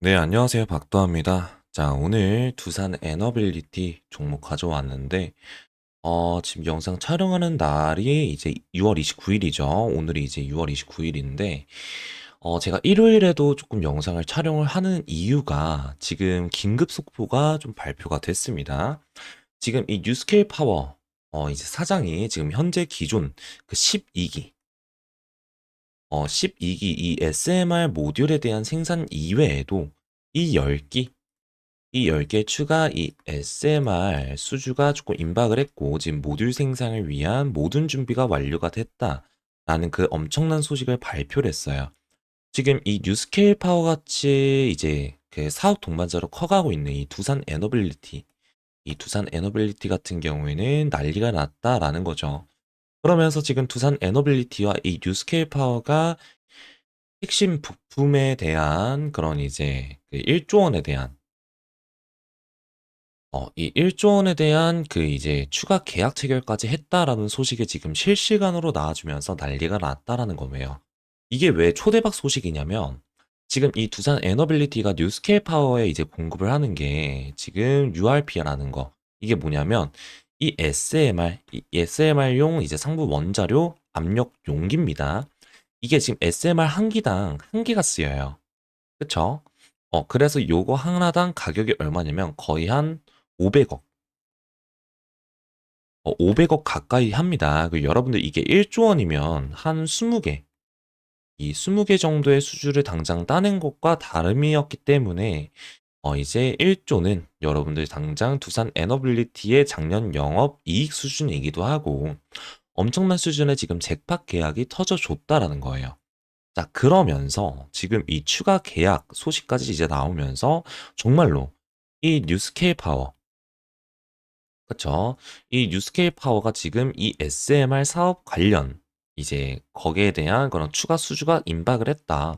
네, 안녕하세요. 박도합니다. 자, 오늘 두산 에너빌리티 종목 가져왔는데, 지금 영상 촬영하는 날이 이제 6월 29일이죠. 오늘이 이제 6월 29일인데, 제가 일요일에도 조금 영상을 촬영을 하는 이유가 지금 긴급 속보가 좀 발표가 됐습니다. 지금 이 뉴스케일 파워, 이제 사장이 지금 현재 기존 그 12기, 12기 이 SMR 모듈에 대한 생산 이외에도 이 10기, 이 10개 추가 이 SMR 수주가 조금 임박을 했고 지금 모듈 생산을 위한 모든 준비가 완료가 됐다라는 그 엄청난 소식을 발표를 했어요. 지금 이 뉴스케일 파워 같이 이제 그 사업 동반자로 커가고 있는 이 두산 에너빌리티 같은 경우에는 난리가 났다라는 거죠. 그러면서 지금 두산 에너빌리티와 이 뉴스케일 파워가 핵심 부품에 대한 그런 이제 그 1조 원에 대한 이 1조 원에 대한 그 이제 추가 계약 체결까지 했다라는 소식이 지금 실시간으로 나와주면서 난리가 났다라는 거예요. 이게 왜 초대박 소식이냐면 지금 이 두산 에너빌리티가 뉴스케일 파워에 이제 공급을 하는 게 지금 URP라는 거. 이게 뭐냐면 이 SMR용 이제 상부 원자료 압력 용기입니다. 이게 지금 SMR 한 기당 한 개가 쓰여요. 그쵸? 그래서 요거 하나당 가격이 얼마냐면 거의 한 500억. 500억 가까이 합니다. 여러분들 이게 1조 원이면 한 20개, 이 20개 정도의 수주를 당장 따낸 것과 다름이었기 때문에 이제 1조는 여러분들 당장 두산 에너빌리티의 작년 영업 이익 수준이기도 하고 엄청난 수준의 지금 잭팟 계약이 터져줬다라는 거예요. 자, 그러면서 지금 이 추가 계약 소식까지 이제 나오면서 정말로 이 뉴스케일 파워, 그쵸? 이 뉴스케일 파워가 지금 이 SMR 사업 관련 이제 거기에 대한 그런 추가 수주가 임박을 했다.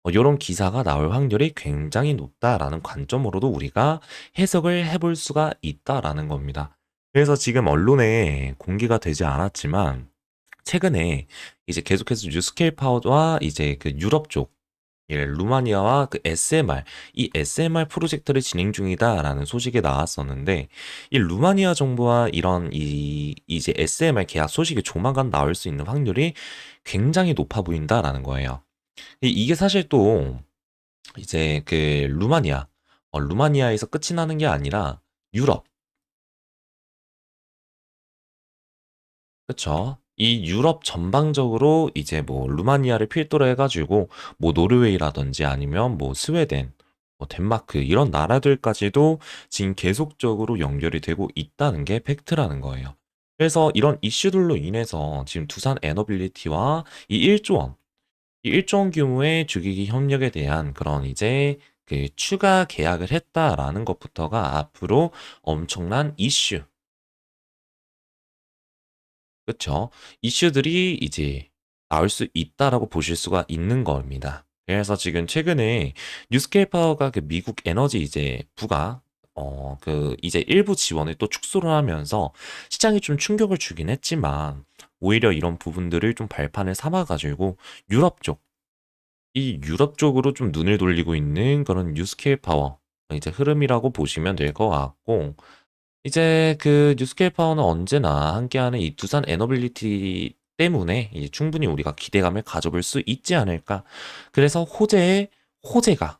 이런 기사가 나올 확률이 굉장히 높다라는 관점으로도 우리가 해석을 해볼 수가 있다라는 겁니다. 그래서 지금 언론에 공개가 되지 않았지만 최근에 이제 계속해서 뉴스케일 파워와 이제 그 유럽 쪽 루마니아와 그 SMR, 이 SMR 프로젝트를 진행 중이다라는 소식이 나왔었는데, 이 루마니아 정부와 이런 이제 SMR 계약 소식이 조만간 나올 수 있는 확률이 굉장히 높아 보인다라는 거예요. 이게 사실 또 이제 그 루마니아에서 끝이 나는 게 아니라 유럽, 그쵸? 이 유럽 전방적으로 이제 뭐 루마니아를 필두로 해가지고 뭐 노르웨이라든지 아니면 뭐 스웨덴, 뭐 덴마크 이런 나라들까지도 지금 계속적으로 연결이 되고 있다는 게 팩트라는 거예요. 그래서 이런 이슈들로 인해서 지금 두산 에너빌리티와 이 1조 원, 이 1조 원 규모의 주기기 협력에 대한 그런 이제 그 추가 계약을 했다라는 것부터가 앞으로 엄청난 이슈, 그쵸? 이슈들이 이제 나올 수 있다라고 보실 수가 있는 겁니다. 그래서 지금 최근에 뉴스케일 파워가 그 미국 에너지 이제 부가 그 이제 일부 지원을 또 축소를 하면서 시장이 좀 충격을 주긴 했지만 오히려 이런 부분들을 좀 발판을 삼아가지고 유럽 쪽, 이 유럽 쪽으로 좀 눈을 돌리고 있는 그런 뉴스케일 파워 이제 흐름이라고 보시면 될 것 같고 이제 그 뉴스케일 파워는 언제나 함께하는 이 두산 에너빌리티 때문에 이제 충분히 우리가 기대감을 가져볼 수 있지 않을까. 그래서 호재가,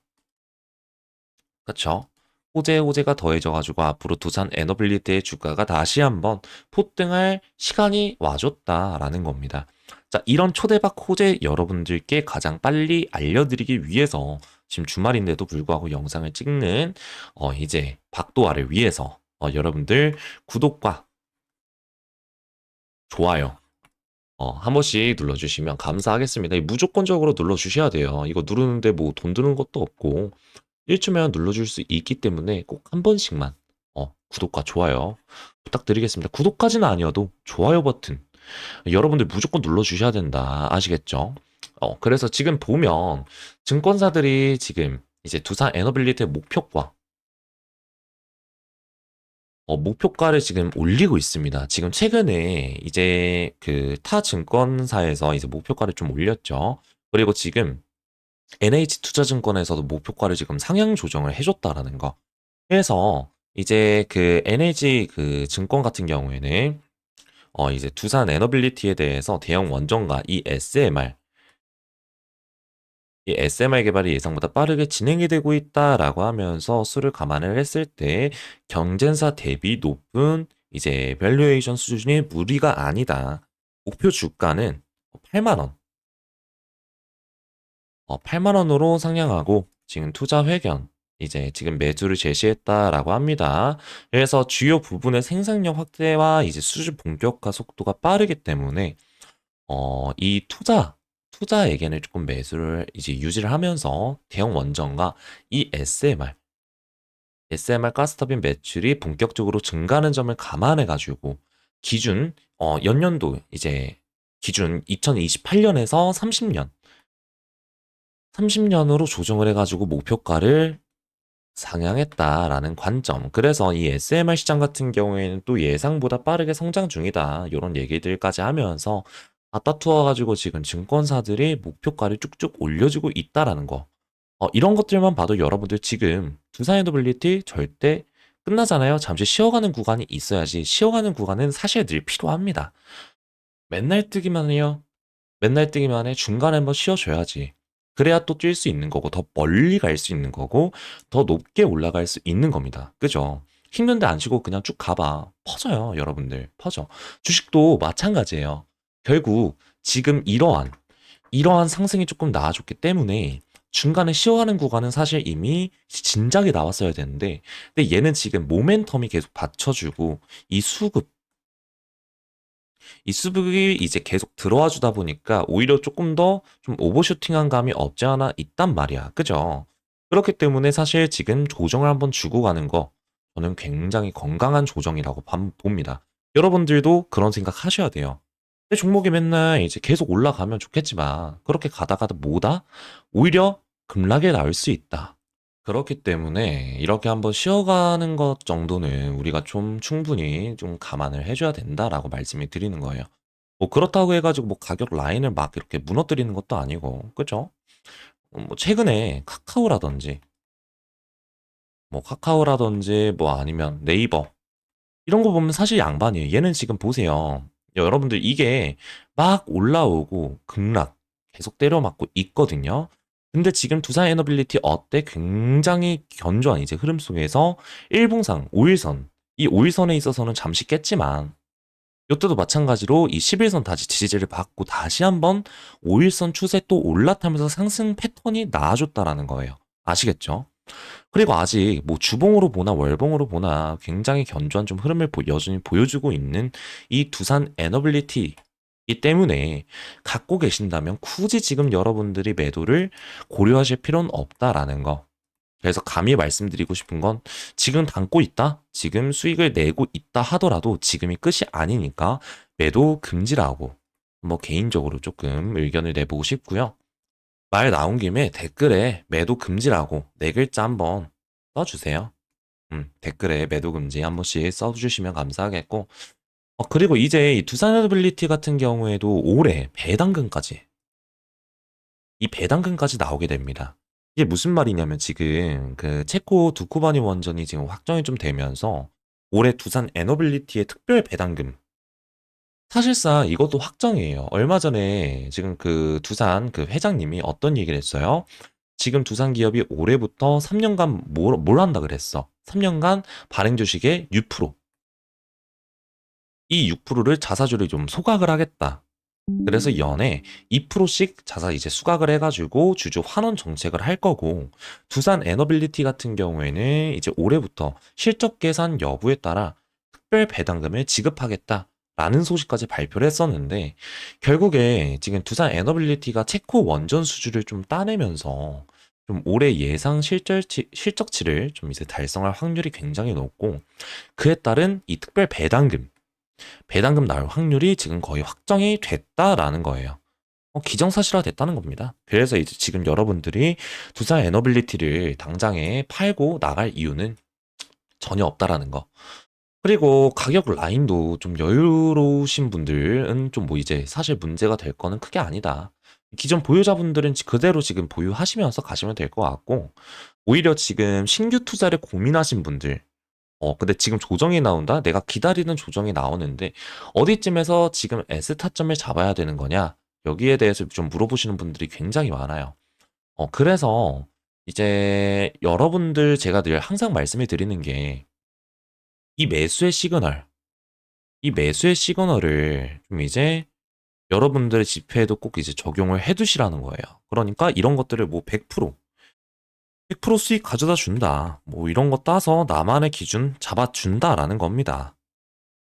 그쵸? 호재가 더해져가지고 앞으로 두산 에너빌리티의 주가가 다시 한번 폭등할 시간이 와줬다라는 겁니다. 자, 이런 초대박 호재 여러분들께 가장 빨리 알려드리기 위해서 지금 주말인데도 불구하고 영상을 찍는 이제 박도아를 위해서 여러분들 구독과 좋아요 한 번씩 눌러주시면 감사하겠습니다. 무조건적으로 눌러주셔야 돼요. 이거 누르는데 뭐 돈 드는 것도 없고 1초면 눌러줄 수 있기 때문에 꼭 한 번씩만 구독과 좋아요 부탁드리겠습니다. 구독까지는 아니어도 좋아요 버튼 여러분들 무조건 눌러주셔야 된다. 아시겠죠? 그래서 지금 보면 증권사들이 지금 이제 두산 에너빌리티의 목표가를 지금 올리고 있습니다. 지금 최근에 이제 그 타 증권사에서 이제 목표가를 좀 올렸죠. 그리고 지금 NH투자증권에서도 목표가를 지금 상향 조정을 해줬다라는 거. 그래서 이제 그 NH 그 증권 같은 경우에는 이제 두산 에너빌리티에 대해서 대형 원전과 이 SMR 개발이 예상보다 빠르게 진행이 되고 있다라고 하면서 수를 감안을 했을 때 경쟁사 대비 높은 이제 밸류에이션 수준이 무리가 아니다. 목표 주가는 8만 원, 8만 원으로 상향하고 지금 투자 회견 이제 지금 매수를 제시했다라고 합니다. 그래서 주요 부분의 생산력 확대와 이제 수주 본격화 속도가 빠르기 때문에 이 투자에게는 조금 매수를 이제 유지를 하면서 대형 원전과 이 SMR 가스터빈 매출이 본격적으로 증가하는 점을 감안해 가지고 기준 연년도 이제 기준 2028년에서 30년으로 조정을 해 가지고 목표가를 상향했다라는 관점. 그래서 이 SMR 시장 같은 경우에는 또 예상보다 빠르게 성장 중이다. 요런 얘기들까지 하면서 맞다투어 가지고 지금 증권사들이 목표가를 쭉쭉 올려주고 있다라는 거. 이런 것들만 봐도 여러분들 지금 두산에너빌리티 절대 끝나잖아요. 잠시 쉬어가는 구간이 있어야지. 쉬어가는 구간은 사실 늘 필요합니다. 맨날 뜨기만 해요. 맨날 뜨기만 해. 중간에 한번 쉬어줘야지. 그래야 또 뛸 수 있는 거고, 더 멀리 갈 수 있는 거고, 더 높게 올라갈 수 있는 겁니다. 그죠? 힘든데 안 쉬고 그냥 쭉 가봐. 퍼져요, 여러분들. 퍼져. 주식도 마찬가지예요. 결국 지금 이러한 상승이 조금 나아졌기 때문에 중간에 쉬어가는 구간은 사실 이미 진작에 나왔어야 되는데, 근데 얘는 지금 모멘텀이 계속 받쳐주고, 이 수급, 이 수급이 이제 계속 들어와 주다 보니까 오히려 조금 더 좀 오버슈팅한 감이 없지 않아 있단 말이야. 그죠? 그렇기 때문에 사실 지금 조정을 한번 주고 가는 거 저는 굉장히 건강한 조정이라고 봅니다. 여러분들도 그런 생각 하셔야 돼요. 내 종목이 맨날 이제 계속 올라가면 좋겠지만 그렇게 가다가도 뭐다? 오히려 급락에 나올 수 있다. 그렇기 때문에 이렇게 한번 쉬어가는 것 정도는 우리가 좀 충분히 좀 감안을 해줘야 된다라고 말씀을 드리는 거예요. 뭐 그렇다고 해가지고 뭐 가격 라인을 막 이렇게 무너뜨리는 것도 아니고, 그죠? 뭐 최근에 카카오라든지 뭐 아니면 네이버 이런 거 보면 사실 양반이에요. 얘는 지금 보세요. 여러분들 이게 막 올라오고 급락 계속 때려맞고 있거든요. 근데 지금 두산 에너빌리티 어때? 굉장히 견조한 이제 흐름 속에서 일봉상 5일선 이 5일선에 있어서는 잠시 깼지만 이때도 마찬가지로 이 11선 다시 지지를 받고 다시 한번 5일선 추세 또 올라타면서 상승 패턴이 나아졌다라는 거예요. 아시겠죠? 그리고 아직 뭐 주봉으로 보나 월봉으로 보나 굉장히 견조한 좀 흐름을 여전히 보여주고 있는 이 두산 에너빌리티 이 때문에 갖고 계신다면 굳이 지금 여러분들이 매도를 고려하실 필요는 없다라는 거. 그래서 감히 말씀드리고 싶은 건 지금 담고 있다? 지금 수익을 내고 있다 하더라도 지금이 끝이 아니니까 매도 금지라고 뭐 개인적으로 조금 의견을 내보고 싶고요. 말 나온 김에 댓글에 매도 금지라고 네 글자 한번 써주세요. 댓글에 매도 금지 한 번씩 써주시면 감사하겠고. 그리고 이제 이 두산에너빌리티 같은 경우에도 올해 배당금까지 나오게 됩니다. 이게 무슨 말이냐면 지금 그 체코 두쿠바니 원전이 지금 확정이 좀 되면서 올해 두산 에너빌리티의 특별 배당금 사실상 이것도 확정이에요. 얼마 전에 지금 그 두산 그 회장님이 어떤 얘기를 했어요? 지금 두산 기업이 올해부터 3년간 뭘 한다 그랬어? 3년간 발행 주식의 6%, 이 6%를 자사주를 좀 소각을 하겠다. 그래서 연에 2%씩 자사 이제 수각을 해가지고 주주 환원 정책을 할 거고, 두산 에너빌리티 같은 경우에는 이제 올해부터 실적 계산 여부에 따라 특별 배당금을 지급하겠다라는 소식까지 발표를 했었는데, 결국에 지금 두산 에너빌리티가 체코 원전 수주를 좀 따내면서 좀 올해 예상 실적치를 좀 이제 달성할 확률이 굉장히 높고, 그에 따른 이 특별 배당금 나올 확률이 지금 거의 확정이 됐다라는 거예요. 기정사실화 됐다는 겁니다. 그래서 이제 지금 여러분들이 두산 에너빌리티를 당장에 팔고 나갈 이유는 전혀 없다라는 거. 그리고 가격 라인도 좀 여유로우신 분들은 좀 뭐 이제 사실 문제가 될 거는 크게 아니다. 기존 보유자분들은 그대로 지금 보유하시면서 가시면 될 것 같고, 오히려 지금 신규 투자를 고민하신 분들, 근데 지금 조정이 나온다? 내가 기다리는 조정이 나오는데, 어디쯤에서 지금 S 타점을 잡아야 되는 거냐? 여기에 대해서 좀 물어보시는 분들이 굉장히 많아요. 그래서 이제 여러분들 제가 늘 항상 말씀을 드리는 게, 이 매수의 시그널, 이 매수의 시그널을 좀 이제 여러분들의 지표에도 꼭 이제 적용을 해 두시라는 거예요. 그러니까 이런 것들을 뭐 100% 수익 가져다 준다. 뭐 이런 거 따서 나만의 기준 잡아 준다라는 겁니다.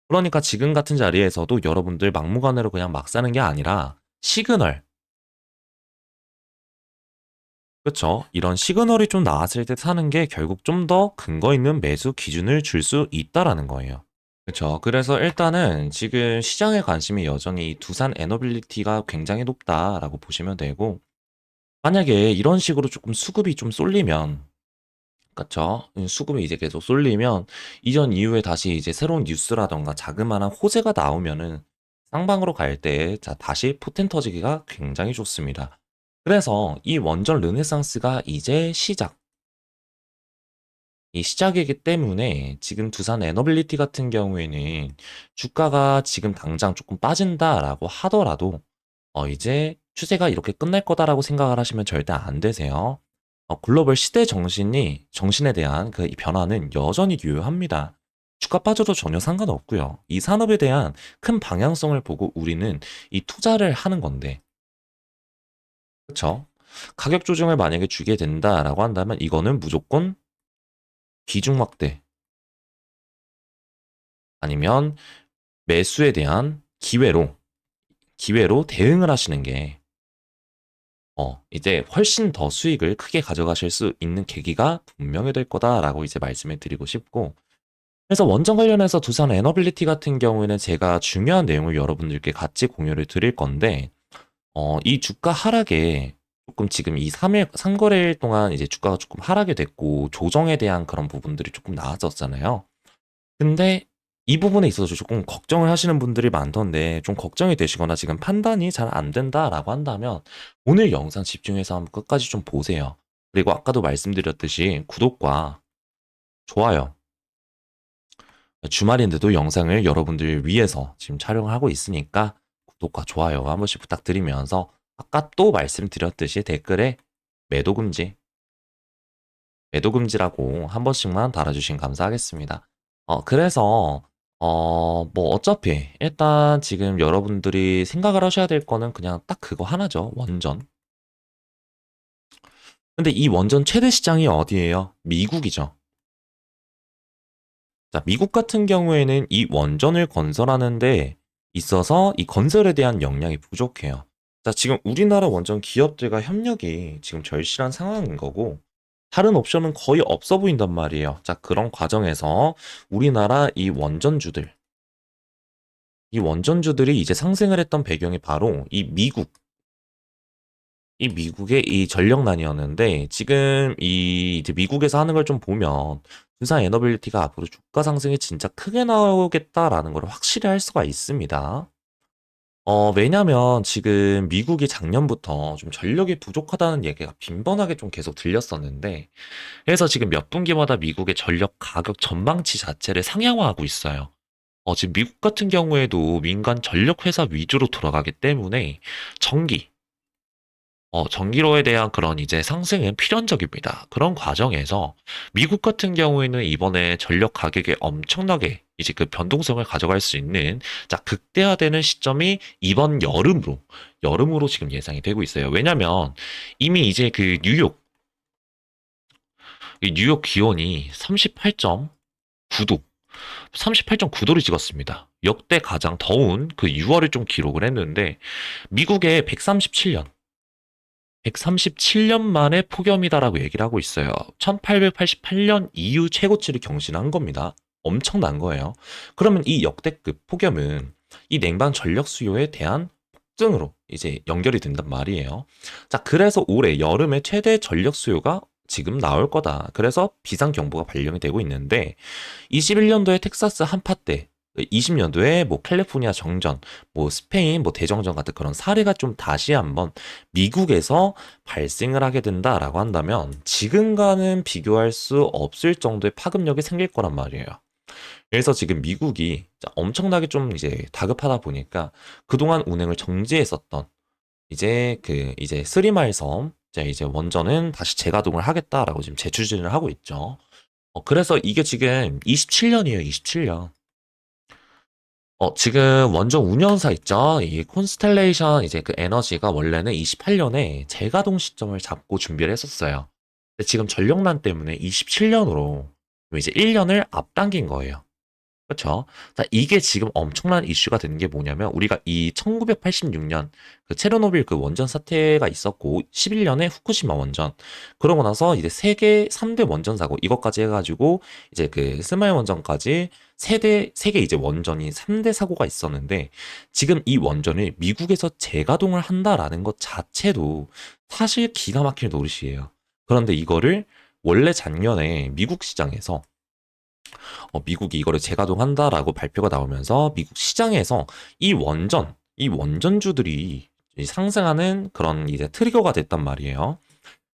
그러니까 지금 같은 자리에서도 여러분들 막무가내로 그냥 막 사는 게 아니라 시그널, 그쵸? 이런 시그널이 좀 나왔을 때 사는 게 결국 좀 더 근거 있는 매수 기준을 줄 수 있다라는 거예요. 그쵸. 그래서 일단은 지금 시장의 관심이 여전히 두산 에너빌리티가 굉장히 높다라고 보시면 되고, 만약에 이런 식으로 조금 수급이 좀 쏠리면, 그쵸. 수급이 이제 계속 쏠리면, 이전 이후에 다시 이제 새로운 뉴스라던가 자그마한 호재가 나오면은 쌍방으로 갈 때, 자, 다시 포텐 터지기가 굉장히 좋습니다. 그래서 이 원전 르네상스가 이제 이 시작이기 때문에 지금 두산 에너빌리티 같은 경우에는 주가가 지금 당장 조금 빠진다라고 하더라도 이제 추세가 이렇게 끝날 거다라고 생각을 하시면 절대 안 되세요. 글로벌 시대 정신에 대한 그 변화는 여전히 유효합니다. 주가 빠져도 전혀 상관없고요. 이 산업에 대한 큰 방향성을 보고 우리는 이 투자를 하는 건데, 그쵸? 가격 조정을 만약에 주게 된다라고 한다면 이거는 무조건 비중 확대 아니면 매수에 대한 기회로 대응을 하시는 게, 이제 훨씬 더 수익을 크게 가져가실 수 있는 계기가 분명히 될 거다라고 이제 말씀을 드리고 싶고, 그래서 원전 관련해서 두산 에너빌리티 같은 경우에는 제가 중요한 내용을 여러분들께 같이 공유를 드릴 건데, 이 주가 하락에 조금 지금 이 3일, 3거래일 동안 이제 주가가 조금 하락이 됐고, 조정에 대한 그런 부분들이 조금 나왔었잖아요. 근데 이 부분에 있어서 조금 걱정을 하시는 분들이 많던데 좀 걱정이 되시거나 지금 판단이 잘 안 된다라고 한다면 오늘 영상 집중해서 한번 끝까지 좀 보세요. 그리고 아까도 말씀드렸듯이 구독과 좋아요. 주말인데도 영상을 여러분들 위해서 지금 촬영을 하고 있으니까 구독과 좋아요 한 번씩 부탁드리면서 아까 또 말씀드렸듯이 댓글에 매도 금지, 매도 금지라고 한 번씩만 달아주시면 감사하겠습니다. 그래서 뭐 어차피 일단 지금 여러분들이 생각을 하셔야 될 거는 그냥 딱 그거 하나죠. 원전. 근데 이 원전 최대 시장이 어디예요? 미국이죠. 자, 미국 같은 경우에는 이 원전을 건설하는 데 있어서 이 건설에 대한 역량이 부족해요. 자, 지금 우리나라 원전 기업들과 협력이 지금 절실한 상황인 거고, 다른 옵션은 거의 없어 보인단 말이에요. 자, 그런 과정에서 우리나라 이 원전주들이 이제 상승을 했던 배경이 바로 이 미국의 이 전력난이었는데, 지금 이 이제 미국에서 하는 걸 좀 보면 두산 에너빌리티가 앞으로 주가 상승이 진짜 크게 나오겠다라는 걸 확실히 할 수가 있습니다. 왜냐면 지금 미국이 작년부터 좀 전력이 부족하다는 얘기가 빈번하게 좀 계속 들렸었는데, 그래서 지금 몇 분기마다 미국의 전력 가격 전망치 자체를 상향화하고 있어요. 지금 미국 같은 경우에도 민간 전력 회사 위주로 돌아가기 때문에 전기, 전기료에 대한 그런 이제 상승은 필연적입니다. 그런 과정에서 미국 같은 경우에는 이번에 전력 가격에 엄청나게 이제 그 변동성을 가져갈 수 있는, 자, 극대화되는 시점이 이번 여름으로 지금 예상이 되고 있어요. 왜냐면 이미 이제 그 이 뉴욕 기온이 38.9도, 38.9도를 찍었습니다. 역대 가장 더운 그 6월을 좀 기록을 했는데, 미국의 137년 만에 폭염이다라고 얘기를 하고 있어요. 1888년 이후 최고치를 경신한 겁니다. 엄청난 거예요. 그러면 이 역대급 폭염은 이 냉방 전력 수요에 대한 폭증으로 이제 연결이 된단 말이에요. 자, 그래서 올해 여름에 최대 전력 수요가 지금 나올 거다. 그래서 비상경보가 발령이 되고 있는데, 21년도에 텍사스 한파 때 20년도에 뭐 캘리포니아 정전, 뭐 스페인 뭐 대정전 같은 그런 사례가 좀 다시 한번 미국에서 발생을 하게 된다라고 한다면 지금과는 비교할 수 없을 정도의 파급력이 생길 거란 말이에요. 그래서 지금 미국이 엄청나게 좀 이제 다급하다 보니까 그동안 운행을 정지했었던 이제 쓰리마일 섬 이제 원전은 다시 재가동을 하겠다라고 지금 재추진을 하고 있죠. 그래서 이게 지금 27년이에요, 27년. 지금 원전 운영사 있죠? 이 콘스텔레이션 이제 그 에너지가 원래는 28년에 재가동 시점을 잡고 준비를 했었어요. 근데 지금 전력난 때문에 27년으로 이제 1년을 앞당긴 거예요. 그쵸? 자, 이게 지금 엄청난 이슈가 되는 게 뭐냐면, 우리가 이 1986년 그 체르노빌 그 원전 사태가 있었고, 11년에 후쿠시마 원전, 그러고 나서 이제 세계 3대 원전 사고, 이것까지 해가지고, 이제 그 스마일 원전까지 세계 이제 원전이 3대 사고가 있었는데, 지금 이 원전을 미국에서 재가동을 한다라는 것 자체도 사실 기가 막힐 노릇이에요. 그런데 이거를 원래 작년에 미국 시장에서 미국이 이거를 재가동한다라고 발표가 나오면서 미국 시장에서 이 원전주들이 상승하는 그런 이제 트리거가 됐단 말이에요.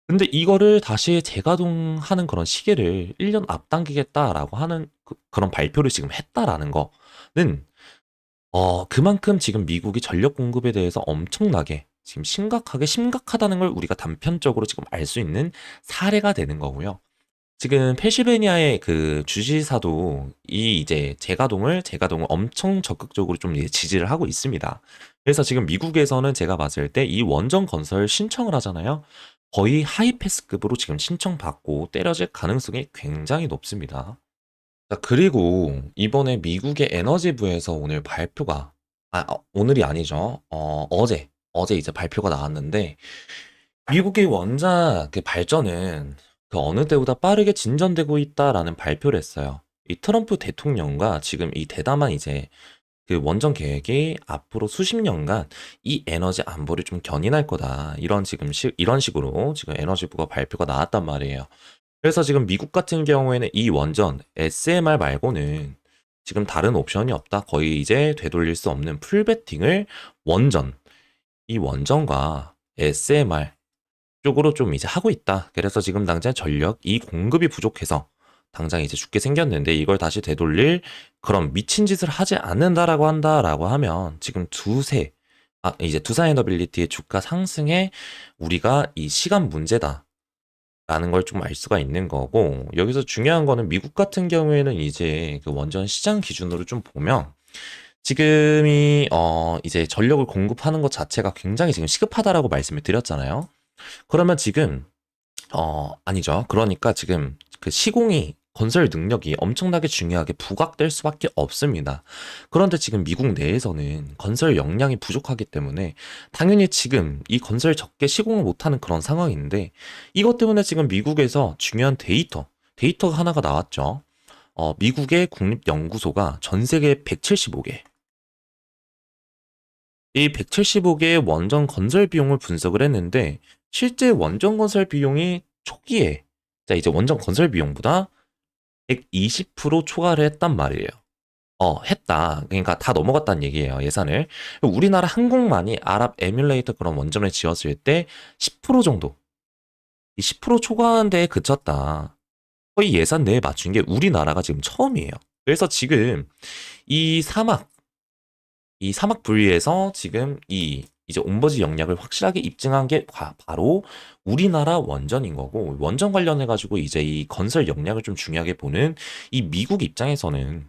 근데 이거를 다시 재가동하는 그런 시기를 1년 앞당기겠다라고 하는 그런 발표를 지금 했다라는 거는 그만큼 지금 미국이 전력 공급에 대해서 엄청나게 지금 심각하다는 걸 우리가 단편적으로 지금 알 수 있는 사례가 되는 거고요. 지금 펜실베니아의 그 주지사도 이 이제 재가동을 엄청 적극적으로 좀 이제 지지를 하고 있습니다. 그래서 지금 미국에서는 제가 봤을 때 이 원전 건설 신청을 하잖아요. 거의 하이패스급으로 지금 신청받고 때려질 가능성이 굉장히 높습니다. 자, 그리고 이번에 미국의 에너지부에서 오늘 발표가, 오늘이 아니죠. 어제 이제 발표가 나왔는데, 미국의 원자 그 발전은 그 어느 때보다 빠르게 진전되고 있다라는 발표를 했어요. 이 트럼프 대통령과 지금 이 대담한 이제 그 원전 계획이 앞으로 수십 년간 이 에너지 안보를 좀 견인할 거다. 이런 식으로 지금 에너지부가 발표가 나왔단 말이에요. 그래서 지금 미국 같은 경우에는 이 원전 SMR 말고는 지금 다른 옵션이 없다. 거의 이제 되돌릴 수 없는 풀베팅을 원전, 이 원전과 SMR 쪽으로 좀 이제 하고 있다. 그래서 지금 당장 이 공급이 부족해서 당장 이제 죽게 생겼는데 이걸 다시 되돌릴 그런 미친 짓을 하지 않는다라고 한다라고 하면 지금 이제 두산에너빌리티의 주가 상승에 우리가 이 시간 문제다. 라는 걸 좀 알 수가 있는 거고, 여기서 중요한 거는 미국 같은 경우에는 이제 그 원전 시장 기준으로 좀 보면 지금이 이제 전력을 공급하는 것 자체가 굉장히 지금 시급하다라고 말씀을 드렸잖아요. 그러면 지금 아니죠. 그러니까 지금 그 시공이 건설 능력이 엄청나게 중요하게 부각될 수밖에 없습니다. 그런데 지금 미국 내에서는 건설 역량이 부족하기 때문에 당연히 지금 이 건설 적게 시공을 못하는 그런 상황인데 이것 때문에 지금 미국에서 중요한 데이터가 하나가 나왔죠. 미국의 국립연구소가 전 세계 175개, 이 175개의 원전 건설 비용을 분석을 했는데 실제 원전 건설 비용이 초기에 이제 원전 건설 비용보다 120% 초과를 했단 말이에요. 했다. 그러니까 다 넘어갔다는 얘기예요, 예산을. 우리나라 항공만이 아랍 에뮬레이터 그런 원전을 지었을 때 10% 정도, 이 10% 초과한 데에 그쳤다. 거의 예산 내에 맞춘 게 우리나라가 지금 처음이에요. 그래서 지금 이 사막, 이 사막 분리에서 지금 이제 온버지 역량을 확실하게 입증한 게 바로 우리나라 원전인 거고, 원전 관련해가지고 이제 이 건설 역량을 좀 중요하게 보는 이 미국 입장에서는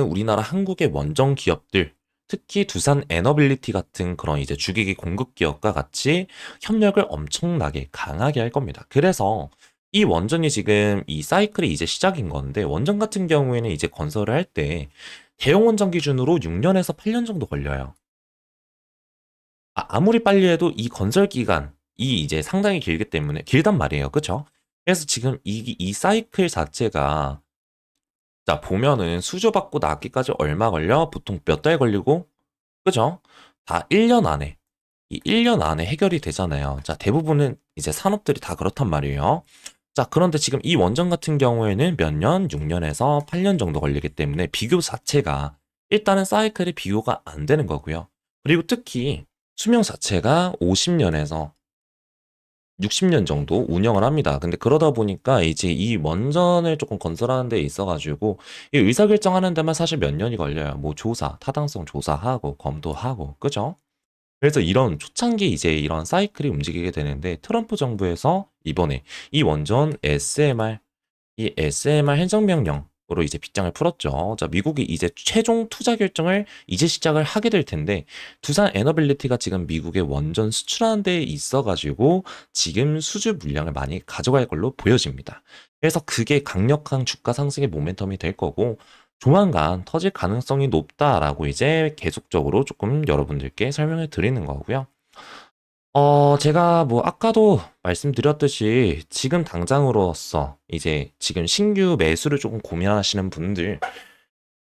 우리나라 한국의 원전 기업들, 특히 두산 에너빌리티 같은 그런 이제 주기기 공급 기업과 같이 협력을 엄청나게 강하게 할 겁니다. 그래서 이 원전이 지금 이 사이클이 이제 시작인 건데, 원전 같은 경우에는 이제 건설을 할 때 대형 원전 기준으로 6년에서 8년 정도 걸려요. 아무리 빨리 해도 이 건설 기간이 이제 상당히 길기 때문에 길단 말이에요. 그쵸? 그래서 지금 이 사이클 자체가 자, 보면은 수조 받고 나기까지 얼마 걸려? 보통 몇 달 걸리고, 그죠? 다 1년 안에, 이 1년 안에 해결이 되잖아요. 자, 대부분은 이제 산업들이 다 그렇단 말이에요. 자, 그런데 지금 이 원전 같은 경우에는 몇 년? 6년에서 8년 정도 걸리기 때문에 비교 자체가 일단은 사이클이 비교가 안 되는 거고요. 그리고 특히 수명 자체가 50년에서 60년 정도 운영을 합니다. 근데 그러다 보니까 이제 이 원전을 조금 건설하는 데 있어가지고 이 의사결정하는 데만 사실 몇 년이 걸려요. 뭐 조사, 타당성 조사하고 검토하고, 그죠? 그래서 이런 초창기 이제 이런 사이클이 움직이게 되는데 트럼프 정부에서 이번에 이 원전 SMR 이 SMR 행정명령으로 이제 빗장을 풀었죠. 자, 미국이 이제 최종 투자 결정을 이제 시작을 하게 될 텐데, 두산 에너빌리티가 지금 미국의 원전 수출하는 데 있어가지고 지금 수주 물량을 많이 가져갈 걸로 보여집니다. 그래서 그게 강력한 주가 상승의 모멘텀이 될 거고, 조만간 터질 가능성이 높다라고 이제 계속적으로 조금 여러분들께 설명을 드리는 거고요. 제가 뭐 아까도 말씀드렸듯이 지금 당장으로서 이제 지금 신규 매수를 조금 고민하시는 분들,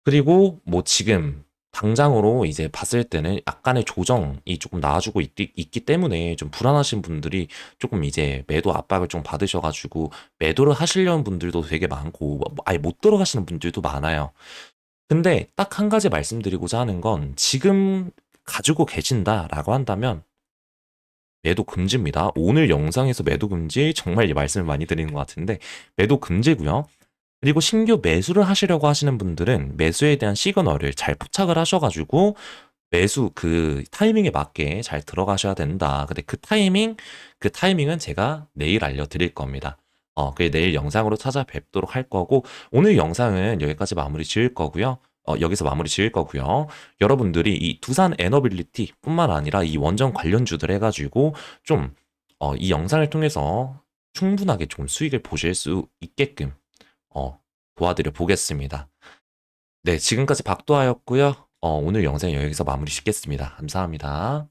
그리고 뭐 지금 당장으로 이제 봤을 때는 약간의 조정이 조금 나와주고 있기 때문에 좀 불안하신 분들이 조금 이제 매도 압박을 좀 받으셔가지고 매도를 하시려는 분들도 되게 많고, 아예 못 들어가시는 분들도 많아요. 근데 딱 한 가지 말씀드리고자 하는 건 지금 가지고 계신다라고 한다면 매도 금지입니다. 오늘 영상에서 매도 금지 정말 이 말씀을 많이 드리는 것 같은데 매도 금지고요. 그리고 신규 매수를 하시려고 하시는 분들은 매수에 대한 시그널을 잘 포착을 하셔가지고 매수 그 타이밍에 맞게 잘 들어가셔야 된다. 근데 그 타이밍은 제가 내일 알려드릴 겁니다. 그 내일 영상으로 찾아뵙도록 할 거고, 오늘 영상은 여기까지 마무리 지을 거고요. 여기서 마무리 지을 거고요. 여러분들이 이 두산 에너빌리티 뿐만 아니라 이 원전 관련주들 해가지고 좀, 이 영상을 통해서 충분하게 좀 수익을 보실 수 있게끔, 도와드려 보겠습니다. 네, 지금까지 박도하였고요. 오늘 영상 여기서 마무리 짓겠습니다. 감사합니다.